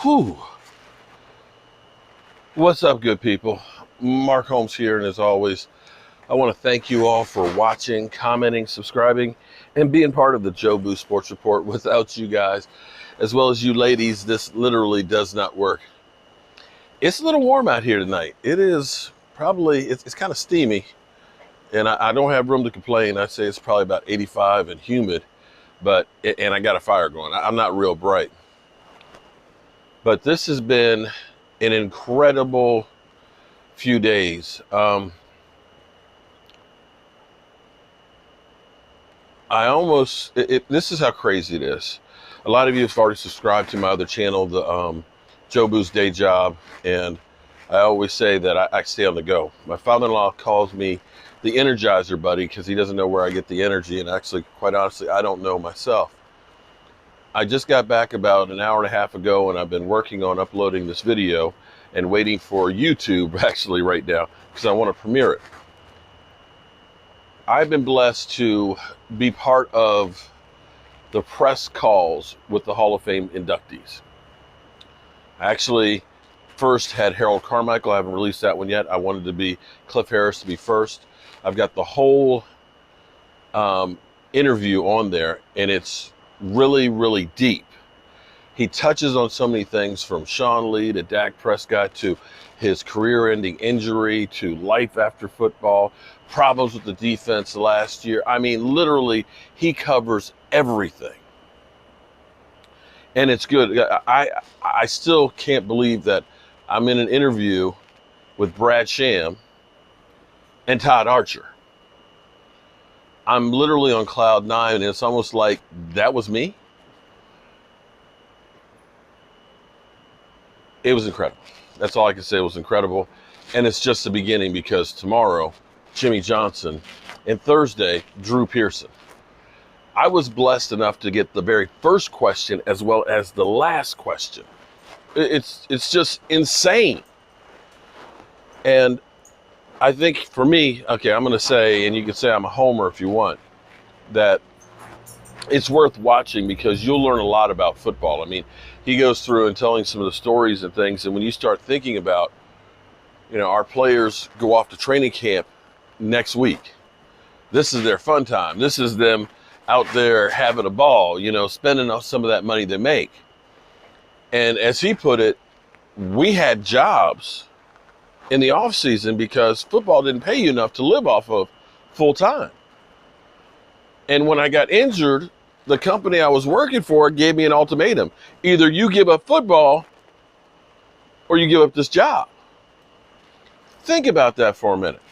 Whew. What's up, good people? Mark Holmes here, and as always, I want to thank you all for watching, commenting, subscribing, and being part of the Joe Boo Sports Report. Without you guys, as well as you ladies, this literally does not work. It's a little warm out here tonight. It is probably, it's kind of steamy, and I don't have room to complain. I'd say it's probably about 85 and humid, and I got a fire going. I'm not real bright. But this has been an incredible few days. This is how crazy it is. A lot of you have already subscribed to my other channel, the Joe Boo's Day Job, and I always say that I stay on the go. My father-in-law calls me the Energizer Buddy because he doesn't know where I get the energy, and actually, quite honestly, I don't know myself. I just got back about an hour and a half ago, and I've been working on uploading this video and waiting for YouTube actually right now because I want to premiere it. I've been blessed to be part of the press calls with the Hall of Fame inductees. I actually first had Harold Carmichael. I haven't released that one yet. I wanted to be Cliff Harris to be first. I've got the whole interview on there, and it's really, really deep. He touches on so many things, from Sean Lee to Dak Prescott to his career-ending injury to life after football, problems with the defense last year. I mean, literally, he covers everything. And it's good. I still can't believe that I'm in an interview with Brad Sham and Todd Archer. I'm literally on cloud nine, and it's almost like that was me. It was incredible. That's all I can say. It was incredible. And it's just the beginning, because tomorrow, Jimmy Johnson, and Thursday, Drew Pearson. I was blessed enough to get the very first question as well as the last question. It's just insane. And I think for me, okay, I'm going to say, and you can say I'm a homer if you want, that it's worth watching because you'll learn a lot about football. I mean, he goes through and telling some of the stories and things, and when you start thinking about, our players go off to training camp next week. This is their fun time. This is them out there having a ball, spending some of that money they make. And as he put it, we had jobs in the off season because football didn't pay you enough to live off of full time. And when I got injured, the company I was working for gave me an ultimatum. Either you give up football or you give up this job. Think about that for a minute.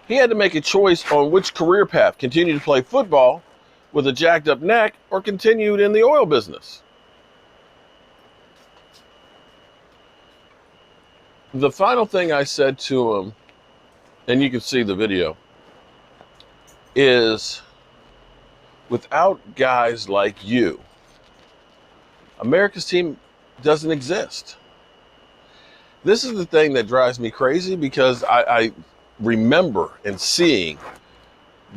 He had to make a choice on which career path: continue to play football with a jacked up neck or continue in the oil business. The final thing I said to him, and you can see the video, is without guys like you, America's team doesn't exist. This is the thing that drives me crazy, because I remember and seeing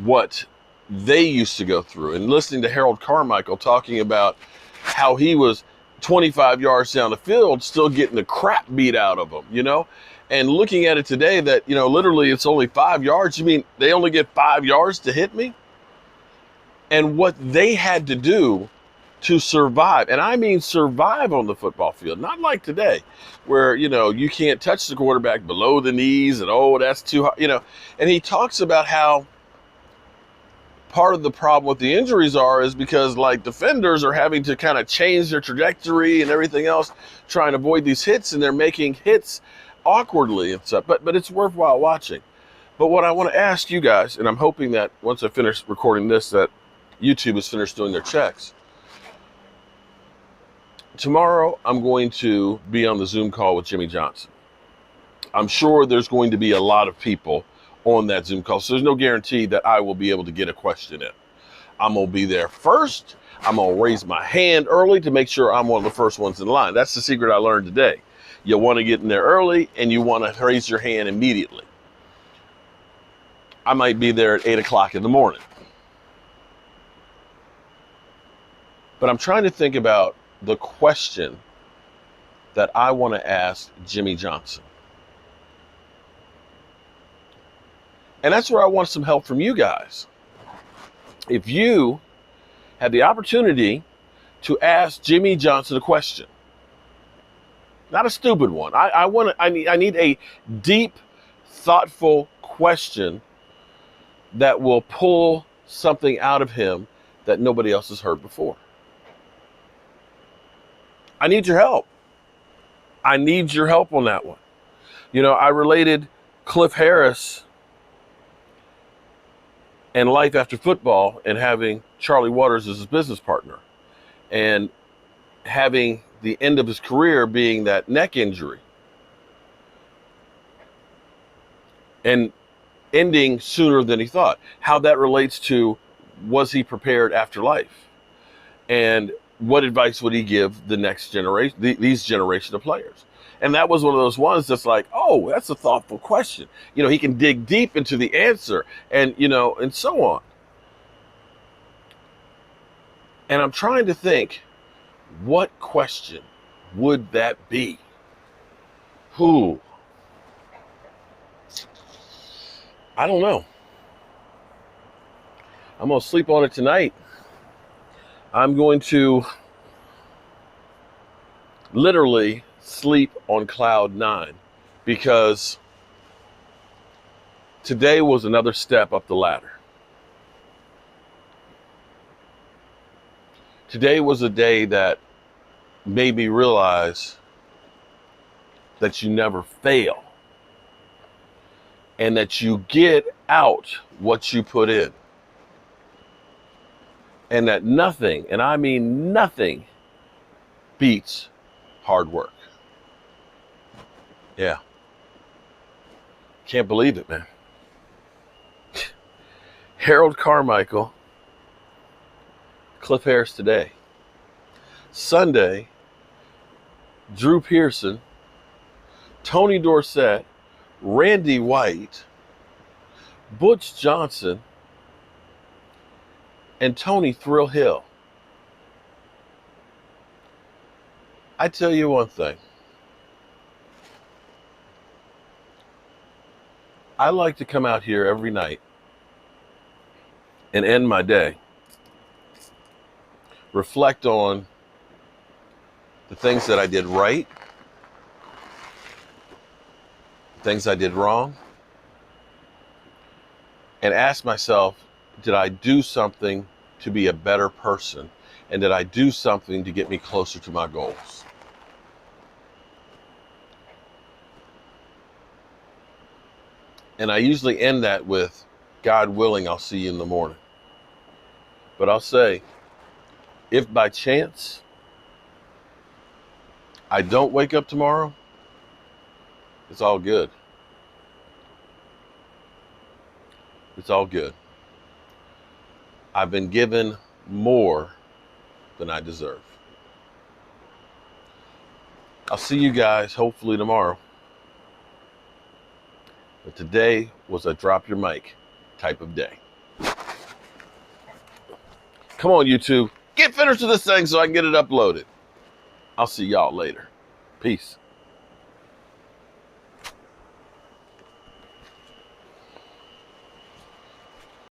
what they used to go through, and listening to Harold Carmichael talking about how he was 25 yards down the field still getting the crap beat out of him, and looking at it today that, literally it's only 5 yards. You mean they only get 5 yards to hit me? And what they had to do to survive, and I mean survive on the football field, not like today where, you can't touch the quarterback below the knees and, that's too hard, and he talks about how part of the problem with the injuries is because, like, defenders are having to kind of change their trajectory and everything else, trying to avoid these hits, and they're making hits awkwardly and stuff, but it's worthwhile watching. But what I want to ask you guys, and I'm hoping that once I finish recording this, that YouTube is finished doing their checks. Tomorrow, I'm going to be on the Zoom call with Jimmy Johnson. I'm sure there's going to be a lot of people on that Zoom call, so there's no guarantee that I will be able to get a question in. I'm going to be there first. I'm going to raise my hand early to make sure I'm one of the first ones in line. That's the secret I learned today. You want to get in there early, and you want to raise your hand immediately. I might be there at 8 o'clock in the morning. But I'm trying to think about the question that I want to ask Jimmy Johnson. And that's where I want some help from you guys. If you had the opportunity to ask Jimmy Johnson a question, not a stupid one. I need a deep, thoughtful question that will pull something out of him that nobody else has heard before. I need your help. I need your help on that one. You know, I related Cliff Harris and life after football and having Charlie Waters as his business partner and having the end of his career being that neck injury and ending sooner than he thought. How that relates to, was he prepared after life? And what advice would he give the next generation, these generation of players? And that was one of those ones that's like, oh, that's a thoughtful question. You know, he can dig deep into the answer and, you know, and so on. And I'm trying to think, what question would that be? Who? I don't know. I'm going to sleep on it tonight. I'm going to literally sleep on cloud 9 because today was another step up the ladder. Today was a day that made me realize that you never fail and that you get out what you put in. And that nothing, and I mean nothing, beats hard work. Yeah. Can't believe it, man. Harold Carmichael, Cliff Harris today. Sunday, Drew Pearson, Tony Dorsett, Randy White, Butch Johnson, and Tony Thrill Hill. I tell you one thing. I like to come out here every night and end my day, reflect on the things that I did right, things I did wrong, and ask myself, did I do something to be a better person? And did I do something to get me closer to my goals? And I usually end that with, God willing, I'll see you in the morning. But I'll say, if by chance I don't wake up tomorrow, it's all good. It's all good. I've been given more than I deserve. I'll see you guys hopefully tomorrow. But today was a drop your mic type of day. Come on, YouTube. Get finished with this thing so I can get it uploaded. I'll see y'all later. Peace.